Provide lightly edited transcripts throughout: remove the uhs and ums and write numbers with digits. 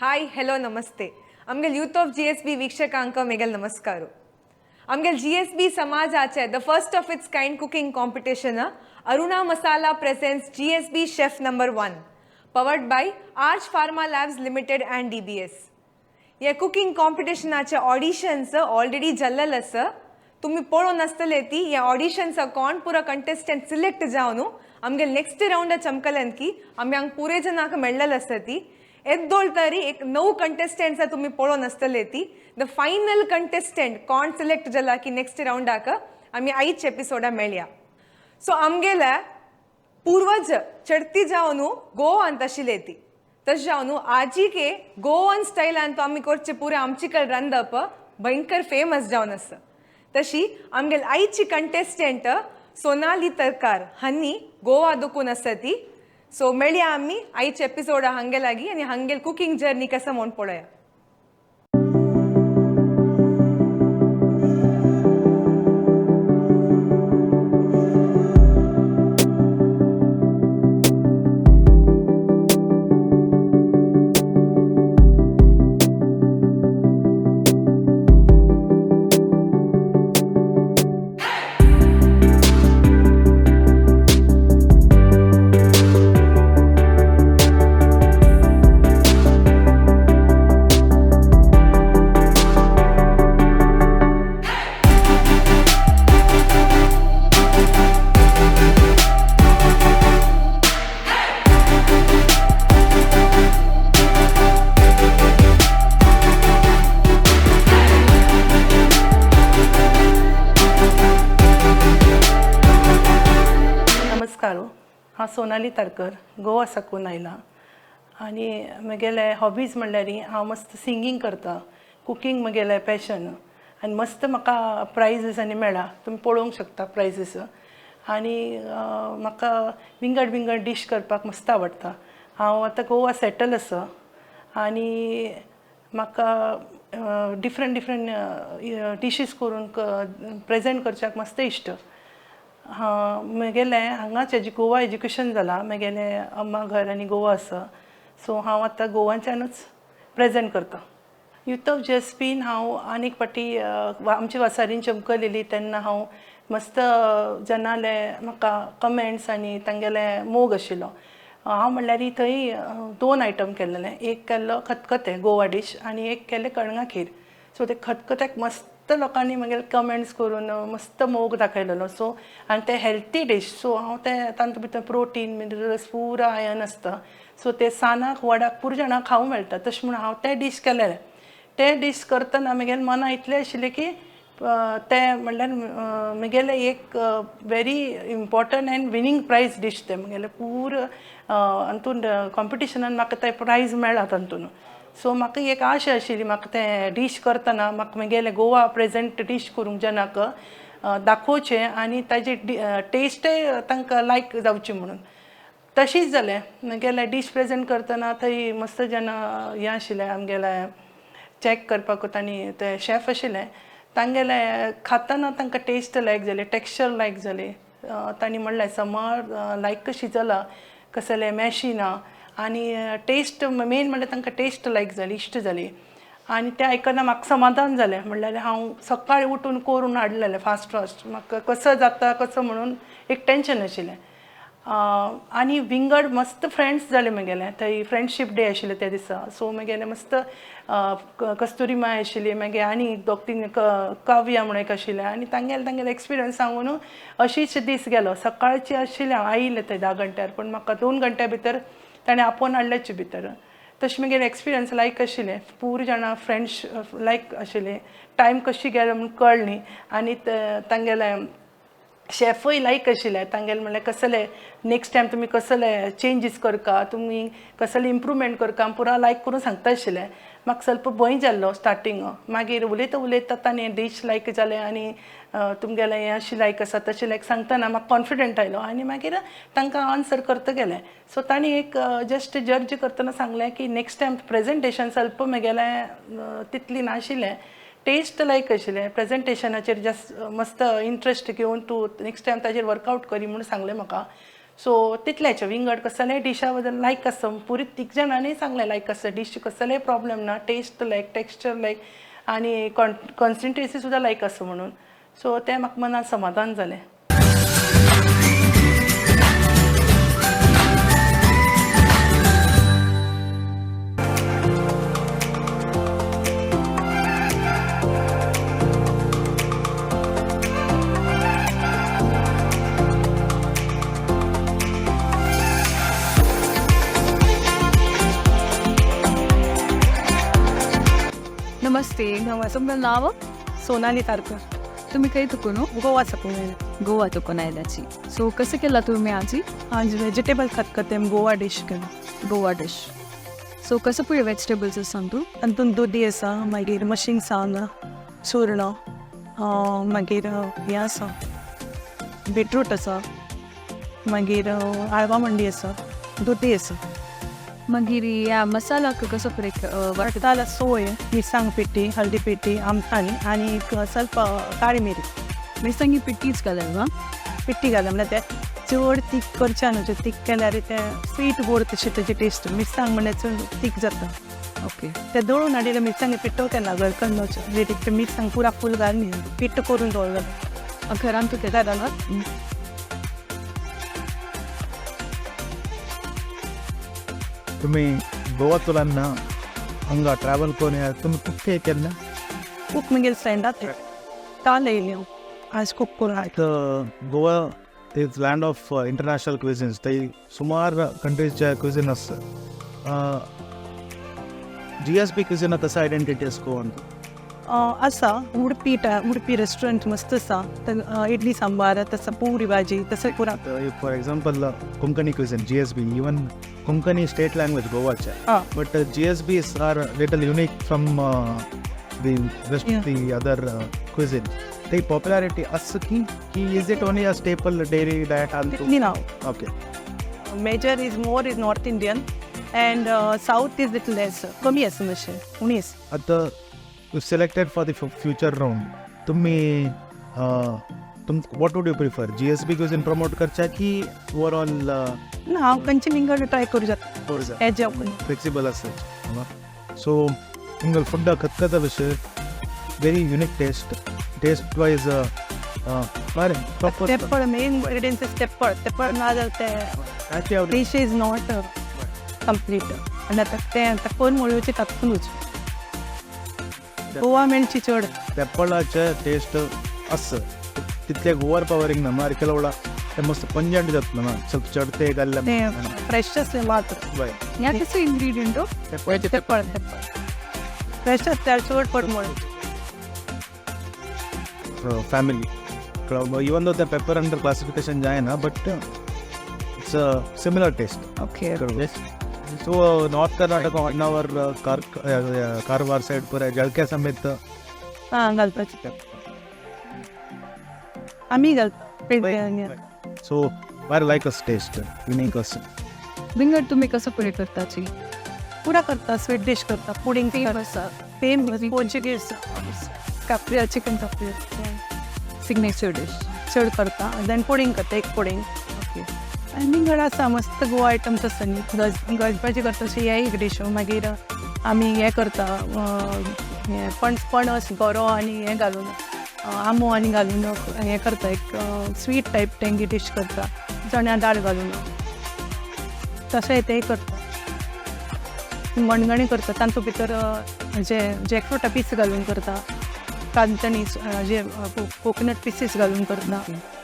हाय hello नमस्ते आमगेल youth of GSB वीक्षकांक मेगेल नमस्कारू आमगेल GSB समाजाचे the first of its kind cooking competition Aruna Masala presents GSB chef number 1 powered by Arch Pharma Labs Limited and DBS ये कुकिंग कॉम्पिटिशनाचे ऑडिशन्स ऑलरेडी जाल्लेले आसा तुम्ही पळोवन आसतले ती या ऑडिशन्स कोण पुरा कंटेस्टंट सिलेक्ट जावन आमगे नेक्स्ट राउंड चमकलन की आम्ही पुरे जनाक मेळलेले आसा ती एद्दोळ तरी एक 9 कंटेस्टंट्स तुम्ही पळोवन आसतले ती द फायनल कंटेस्टंट कोण सिलेक्ट जाला की नेक्स्ट राउंडाक आम्ही आईच एपिसोडा मेळया सो आमगेले पूर्वज चढती जावन गोवान आशिल्ले ती तशें जावन आजी के गोवन स्टायलान तो आमी करचे पुरे आमचे कडेन रांदप भयंकर फेमस जावन आसा तशी आमगेल आईची कंटेस्टंट सोनाली तरकार हांणी गोवा दुखून आसा ती सो मेळया आमी आईच्या एपिसोडा हांगे लागी आनी हांगेल कुकिंग जर्नी कसा म्हूण पळोवया. हांव सोनाली तारकर गोवा साकून आयलां आनी म्हगेले हॉबीज म्हणल्यार हांव मस्त सिंगींग करता कुकिंग म्हगेलें पॅशन आनी मस्त म्हाका प्रायजीस आनी मेळ्ळा तुमी पळोवंक शकता प्रायजीस आनी म्हाका विंगड डीश करपाक मस्त आवडटा. हांव आतां गोवा सेटल आसा आनी म्हाका डिफरंट डिशीज करून प्रेजेंट करच्याक मस्त इश्ट. म्हगेलें हांगाच गोवा एज्युकेशन जालां म्हगेलें अम्मा घर आनी गोवा आसा सो हांव आतां गोवाच्यानूच प्रेजेंट करता. यूथ ऑफ GSBन हांव आनीक फावटी आमची वासारीन चमकलेली तेन्ना हांव मस्त जनाले म्हाका कमेंट्स आनी तांगेले मोग आशिल्लो. हांव म्हणल्यार थंय 2 आयटम केल्लेले एक केल्लो खतखतें गोवा डीश आनी एक केल्लें कणगां खीर. सो ते खतखत्याक मस्त लोकांनी म्हगेले कमेंट्स करून मस्त मोग दाखयलेलो सो आनी ते हेल्थी डीश सो हांव ते तातूंत भितर प्रोटीन मिनरल्स पुरो आयर्न आसता सो ते सानाक वडाक पुरो जाणांक खावंक मेळटा तशें म्हणून हांव ते डीश केलेले. ते डीश करतना म्हगेले मनां इतलें आशिल्लें की ते म्हणल्यार म्हगेले एक very important and winning prize dish ते म्हगेले पुरो हातूंत कॉम्पिटिशनान म्हाका ते प्रायज मेळ्ळा तातूंत. सो म्हाका एक आशा आशिल्ली म्हाका तें डीश करतना म्हाका म्हगेले गोवा प्रेजेंट डीश करूंक जनाक दाखोवचें आनी ताजी टेस्टय तांकां लायक जावची म्हणून. तशीच जालें म्हगेले डीश प्रेजेंट करतना थंय मस्त जना हें आशिल्लें आमगेले चॅक करपाक तांणी ते शेफ आशिल्ले तांगेले खातना तांकां टेस्ट लायक जाली टेक्स्चर लायक जाली. तांणी म्हणलें समर लायक कशी जाला कसले मॅशी ना आनी टेस्ट मेन म्हणल्यार तांकां टेस्ट लायक जाली इश्ट जाली आनी तें आयकना म्हाका समाधान जालें. म्हणल्यार हांव सकाळीं उठून करून हाडलेलें फास्ट म्हाका कसो जाता कसो म्हणून एक टेंशन आशिल्लें. आनी विंगड मस्त फ्रेंड्स जाले म्हगेले थंय फ्रेंडशीप डे आशिल्ले त्या दिसा सो म्हगेले मस्त कस्तुरी माय आशिल्ली मागीर आनी 2-3 काव्या म्हणून एक आशिल्लें आनी तांगेले एक्सपिरियन्स सांगून अशीच दीस गेलो. सकाळची आशिल्लें हांव आयिल्लें थंय 10 घंट्यार पण म्हाका 2 घंट्या भितर ताणें आपोवन हाडल्याचे भितर तशें म्हगेलें एक्सपिरियन्स लायक आशिल्लें पुरो जाणां फ्रेंड्स लायक आशिल्लें टायम कशी गेलो म्हूण कळ्ळी आनी तांगेले शेफूय लायक आशिल्ले तांगेले म्हणल्यार कसले नेक्स्ट टायम तुमी कसले चेंजीस करता तुमी कसले इम्प्रूवमेंट करता पुरो लायक करून सांगता आशिल्लें. म्हाका ಸ್ವಲ್ಪ भंय जाल्लो स्टार्टींग मागीर उलयता ताणें डीश लायक जालें आनी तुमगेलें हें अशें लायक आसा तशें लायक सांगतना म्हाका कॉन्फिडंट आयलो आनी मागीर तांकां आन्सर करता गेलें. सो तांणी एक जस्ट जज करतना सांगलें की नेक्स्ट टायम प्रेजेंटेशन ಸ್ವಲ್ಪ म्हगेलें तितली नाशिल्लें टेस्ट लायक आशिल्लें प्रेजेंटेशनाचेर जस्ट मस्त इंट्रस्ट घेवन तूं नेक्स्ट टायम ताजेर वर्कआवट करी म्हणून सांगलें म्हाका. सो तितल्याचें विंगड कसलेंय डिशा बद्दल लायक आसा पुरी तीग जाणांनी सांगलें लायक आसा डिश कसलेंय प्रॉब्लेम ना टेस्ट लायक टेक्स्चर लायक आनी कॉन्सिस्टन्सी सुद्दां लायक आसा म्हणून सो तें म्हाका मनान समाधान जालें. नमस्ते. तुमचं नाव? सोनाली तारकर. तुम्ही काही तुकुनो? गोवा साकून गोवा तुकून आयल्याची. सो कसं केला तुम्ही आजी? आज वेजिटेबल खतखतें गोवा डिश केला. गोवा डिश. सो कसं पुढे वेजिटेबल्स सांग तू? तातूंत दुदी आसा मागीर मशींग सांग चूर्ण मागीर हें आसा बीटरूट आसा मागीर आळवा मंडी आसा दुदी आसा मागीर या मसाला कसं पुढे वट्टाला सोय मिरसांग पिठी हळदी पिठी आमटाणी आनी ಸ್ವಲ್ಪ काळी मिरी मिरसांगी पिठीच घालेल वा? पिठी घालप म्हणल्यार तें चड तीख करचें न्हू तीख केल्यार तें स्वीट गोड तशी तेजी टेस्ट मिरसांग म्हणल्यार चड तीख जाता. ओके. तें दळून हाडिल्लें मिरसांगे पिठो केला गळकन्नोचो रेडी मिरसांग पुरा फूल घालून पिठो करून दवरलो घरान तू घाला ना. तुम्ही गोवातुलांना हांगा ट्रॅव्हल करून तुम्ही कुठे केलं खूप मगेर फ्रेंडात काल येयली आज खूप करून Goa is land of international cuisines ते सुमार कंट्रीजच्या क्विझिन असतं GSB क्विझिन कसं आयडेंटिटी असतो आसा उडपी रेस्टॉरंट मस्त आसा इडली सांबार तसा पुरी भाजी तसं पुरा for example Konkani cuisine GSB even Konkani state language गोवाच्या but GSBs are little unique from the rest the other cuisine ते पॉप्युलॅरिटी असं की is it only a staple daily diet तितली ना. Okay. Major is more is north Indian and south is little less कमी आसा मातशें उणीस. आता selected for the future round तुम्ही what would you prefer GSB cuisine promote करच्या की ओवरऑल ना हांव खंयचे विंगड ट्राय करूं जाता हें जेवण फ्लेक्सिबल आसत सो तुमगेल फुड खतखता विशय वेरी युनिक टेस्ट वायज बरें प्रॉपर तेप्पळ मेन इंग्रेडियंट्स इज तेप्पळ ना जाल्यार तें डिश इज नॉट कंप्लीट आनी आतां तें कोण मोळयोचें तातूंतूच गोवा मेणची चड तेप्पळाचे टेस्ट आसत तितले ओवर पावरींग ना मार केला ते मस्त पंजंट जातलो ना ಸ್ವಲ್ಪ चढते घाल्ले फ्रेश आसलें मात्र बय या कसं इंग्रेडियंट तेप्पळ फ्रेश आसल्यार चड पड मोळ family even though the pepper under classification जायना but it's a similar taste. Okay. yes. so north Karnataka on our Karwar side पर जळक्या समेत हां घालपाचें आमी घालता so I like us taste unique us विंगड तुम्ही कसं पुढे करताची? पुरा करता स्वीट डिश करता pudding fame Portuguese cafreal chicken cafreal signature dish चड करता देन पुडिंग करता एक पुडिंग. ओके. आनी घड आसा मस्त गोवा आयटम्स आसता न्ही गजपाची करता अशी हे एक डिश मागीर आमी हें करता हें पणस गोरो आनी हें घालून आमो आनी घालून हें करता एक स्वीट टायप टेंगी डिश करता चण्या दाळ घालून तशें तें करता. मणगणें करता तातूंत भितर जे जॅकफ्रुटा पीस घालून करता कांतणी जे कोकोनट पिसीस घालून करता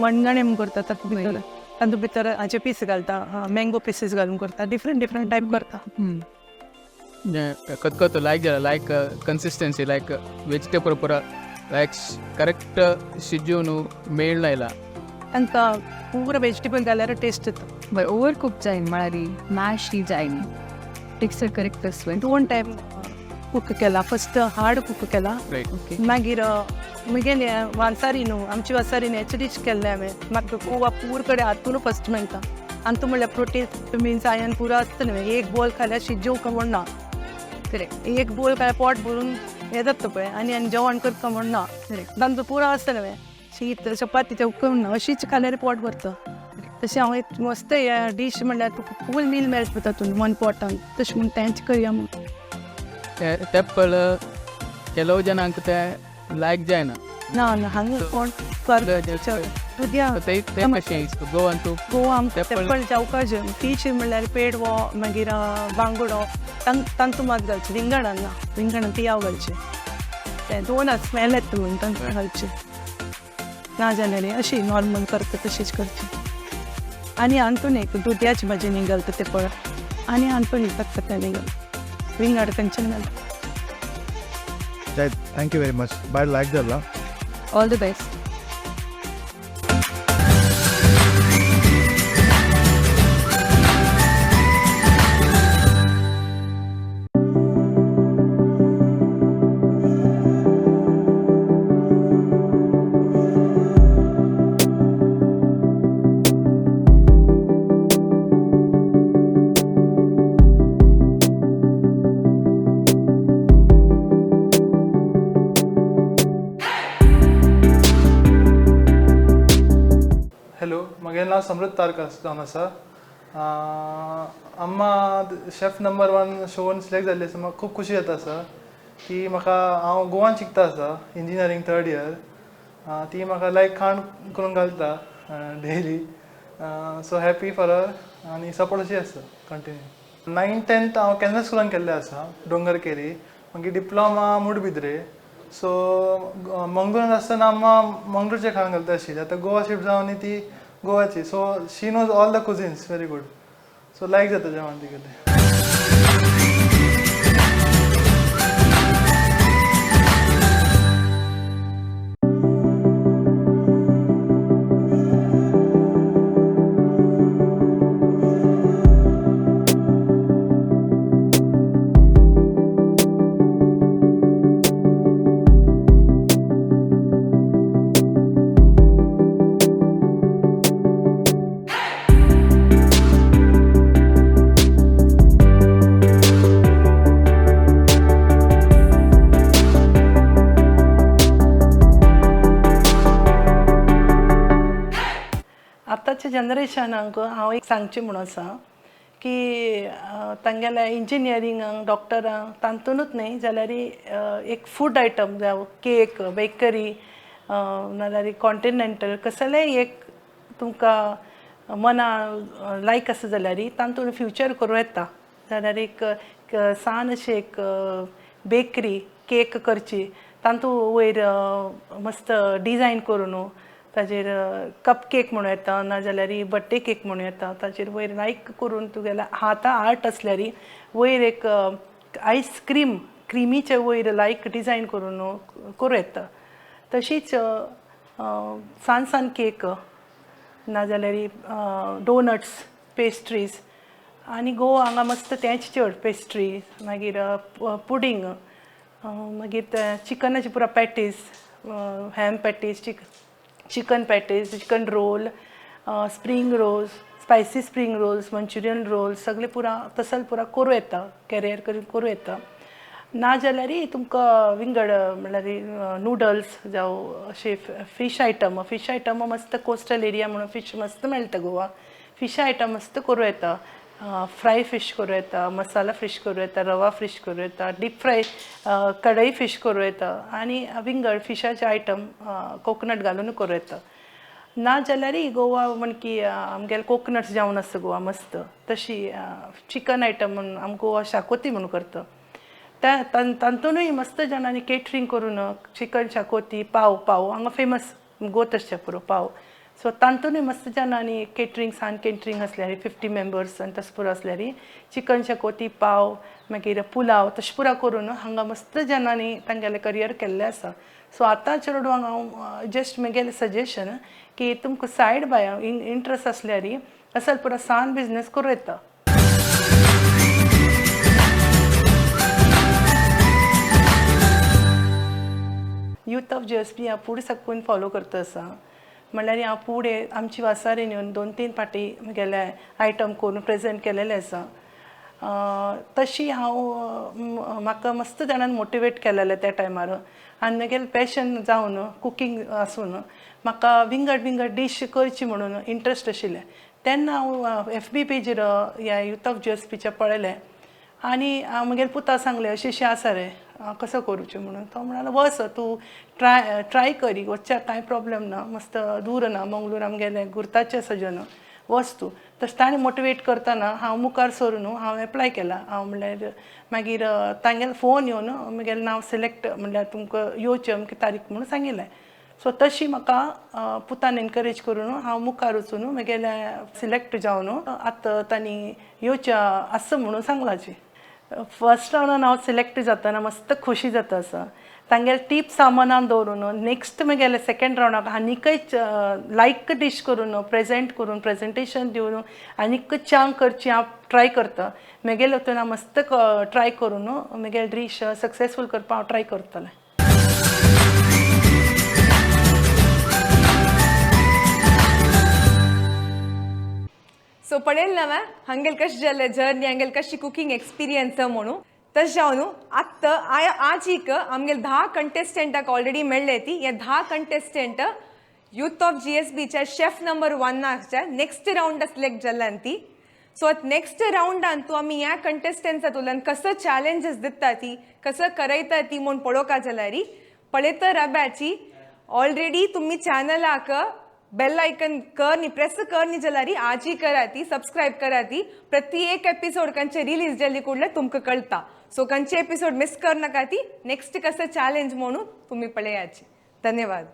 मणगणें म्हूण करता तातूंत भितर हाचे पीस घालता मँगो पिसीस घालून करता डिफरंट टायप करता. खतखतो like consistency like vegetable pura like correct शिजून मेळ लायला तांकां पूरा वेजिटेबल घाल्यार टेस्ट येता. बरं ओवर कुक जायन म्हळ्यार मॅश ही जायन टेक्स्चर करेक्ट आसलें. 2 टायम कुक केला फस्ट हार्ड कुक केला ओके. मागीर मुगेली वांसारी न्हू आमची वांसारी हेची डिश केल्ले हांवें म्हाका गोवा पूर कडेन हातून फस्ट मेळटा आनी तूं म्हणल्यार प्रोटीन मिन्स आयन पुरो आसता न्हू एक बोल खाल्यार शिजोवंक म्हणना करेक्ट एक बोल खाल्यार पोट भरून हें जाता पळय आनी जेवण करता म्हणना करेक्ट तांचो पुरो आसता न्हू शीत चपाती तें उकळून ना अशीच खाल्यार पोट भरता तशें हांव एक मस्त डीश म्हणल्यार तुका फूल मील मेळटा तातूंत 1 पॉटान तशें म्हूण तेंच करया म्हूण तेप्पळ ಕೆಲವು ಜನಾಂಕ ते लायक जायना ना ना हांगा कोण दुदया ते कशें इसको गोवन तूं गोवा आमकां तेप्पळ जावपाक जाय फीश म्हणल्यार पेडवो मागीर बांगडो तांतू मात घालचे विंगडान ना विंगडान पियाव घालचे ते 2 स्मेल येता म्हणून तांतू घालचे ना जाल्यार अशी नॉर्मल करता तशीच करची आनी आंतून एक दुदयाची भाजी न्ही घालता ते पळ आनी आंतून खतखतें न्ही घालता विंगड तेंच्यान घालता thank you very much bye like ದಲ್ಲ ऑल द बेस्ट. हॅलो म्हजें नांव समृत तारकर जावन आसा अम्मा शेफ नंबर 1 शोवन सिलेक्ट जाल्ली आसा म्हाका खूब खुशी जाता आसा ती म्हाका हांव गोवान शिकता आसा इंजिनियरींग 3rd इयर ती म्हाका लायक खाण करून घालता daily so happy for her आनी सपोर्ट अशी आसा कंटिन्यू 9th 10th हांव कॅनरा स्कुलान केल्लें आसा डोंगरकेरी मागीर डिप्लोमा मुडबिद्रे सो मंगळूर आसतना अम्मा मंगळूरचें खाण घालता आशिल्ली आतां गोवा शिफ्ट जावन ती गोवाची so she knows all the cuisines very good so like जाता जेवण तिगेलें आतांच्या जनरेशनाक हांव एक सांगचें म्हणून आसा की तांगेल्या इंजिनियरिंगाक डॉक्टरांक तांतूनच न्ही जाल्यार एक फूड आयटम जावं केक बेकरी नाल्यार कॉन्टिनेंटल कसलेंय एक तुमकां मना लायक आसा जाल्यार तांतून फ्युचर करूं येता जाल्यार एक सान अशी एक बेकरी केक करची तांतू वयर मस्त डिजायन करून ताजेर कप केक म्हणूं येता नाजाल्यार बर्थडे केक म्हणूं येता ताजेर वयर लायक करून तुगेल्या हाता आर्ट असल्यार वयर एक आयस्क्रीम क्रिमीचे वयर लायक डिजायन करून करूं येता तशीच सान सान केक नाजाल्यार डोनट्स पेस्ट्रीज आनी गोवा हांगा मस्त तेंच चड पेस्ट्री मागीर पुडींग मागीर ते चिकनाची पुरा patties ham patties chicken patties chicken roll spring rolls spicy spring rolls Manchurian rolls सगळे पुरा तसल पुरा करूं येता कॅरियर करून करूं येता ना जाल्यार तुमकां विंगड म्हणल्यार नूडल्स जावं अशे फीश आयटम मस्त कोस्टल एरिया म्हणून फीश मस्त मेळटा गोवा फीश आयटम मस्त करूं येता फ्राय फीश करूं येता मसाला फीश करूं येता रवा फीश करूं येता डीप फ्राय कढई फीश करूं येता आनी विंगड फिशाचे आयटम कोकोनट घालून करूं येता ना जाल्यार गोवा म्हण की आमगेले कोकोनट्स जावन आसता गोवा मस्त तशी चिकन आयटम म्हणून आमकां गोवा शाकोती म्हणून करता त्या तांतूनय मस्त जाणांनी केटरिंग करून चिकन शाकोती पाव हांगा फेमस गोतशचे पुरो पाव सो तांतूनय मस्त जाणांनी केटरिंग सान केटरिंग असल्यार 50 मेंबर्स आनी तशें पुरो असल्यार चिकन शाकोती पाव मागीर पुलाव तशें पुरा करून हांगा मस्त जाणांनी तांगेलें करियर केल्लें आसा सो आतां चेडवांक हांव जस्ट म्हगेलें सजेशन की तुमकां सायड बाय इंट्रस्ट असल्यार असल पुरा सान बिजनेस करूं येता यूथ ऑफ GSB हांव फूड साकून फॉलो करता आसा म्हणल्यार हांव फुडें आमची वासारीन येवन 2-3 फाटी म्हगेले आयटम करून प्रेजेंट केलेले आसा तशी हांव म्हाका मस्त जाणांनी मोटिवेट केलेलें त्या टायमार आनी म्हगेलें पॅशन जावन कुकींग आसून म्हाका विंगड डिश करची म्हणून इंट्रस्ट आशिल्लें तेन्ना हांव FB पेजीर ह्या यूथ ऑफ GSBच्या पळयलें आनी म्हगेले पुता सांगलें अशें अशें आसा रे कसं करूचें म्हणून तो म्हणालो वच तूं ट्राय करी वचच्या कांय प्रॉब्लेम ना मस्त दूर ना मंगळूर आमगेलें गुर्ताचें सजन वच तूं तशें ताणें मोटिवेट करतना हांव मुखार सरून हांव एप्लाय केला हांव म्हणल्यार मागीर तांगेलो फोन येवन म्हगेलें नांव सिलेक्ट म्हणल्यार तुमकां येवचें अमकी तारीख म्हणून सांगिल्लें सो तशी म्हाका पुतान एनकरेज करून हांव मुखार वचून म्हगेलें सिलेक्ट जावन आतां तांणी येवचें आसा म्हणून सांगलाची फर्स्ट रावंडान हांव सिलेक्ट जातना मस्त खोशी जाता आसा तांगेले टिप्स हांव मनान दवरून नेक्स्ट म्हगेले सेकंड रावंडाक आनीकय लायक डीश करून प्रेजेंट करून प्रेजेंटेशन दिवन आनीक चांग करची हांव ट्राय करता म्हगेले वतून हांव मस्त ट्राय करून म्हगेले डीश सक्सेसफूल करपाक हांव ट्राय करतलें. सो पळेल ना हंगेल कशें जालें जर्नी हंगेल कशी कुकिंग एक्सपिरियन्स म्हणून तशें जावन आत्तां आजीक आमगेले 10 कंटेस्टंटाक ऑलरेडी मेळ्ळे ती हे 10 कंटेस्टंट यूथ ऑफ GSBच्या chef number 1 next round select जाल्ल्यान ती सो नेक्स्ट रावंडान तूं आमी ह्या कंटेस्टंट्सां उलयन कसो चॅलेंजीस दिता ती कसं करयता ती म्हूण पळोवका जाल्यार पळयता राब्याची ऑलरेडी तुमी चॅनलाक बेल आयकन करनी प्रेस करनी जाल्यार आजी करा ती सब्सक्राइब करा ती प्रति एक एपिसोड कंचे रिलीज जाली कुडले तुमकां कळटा सो कंचे एपिसोड मिस करनाका ती नेक्स्ट कसं चॅलेंज म्हणून तुम्ही पळयाची. धन्यवाद.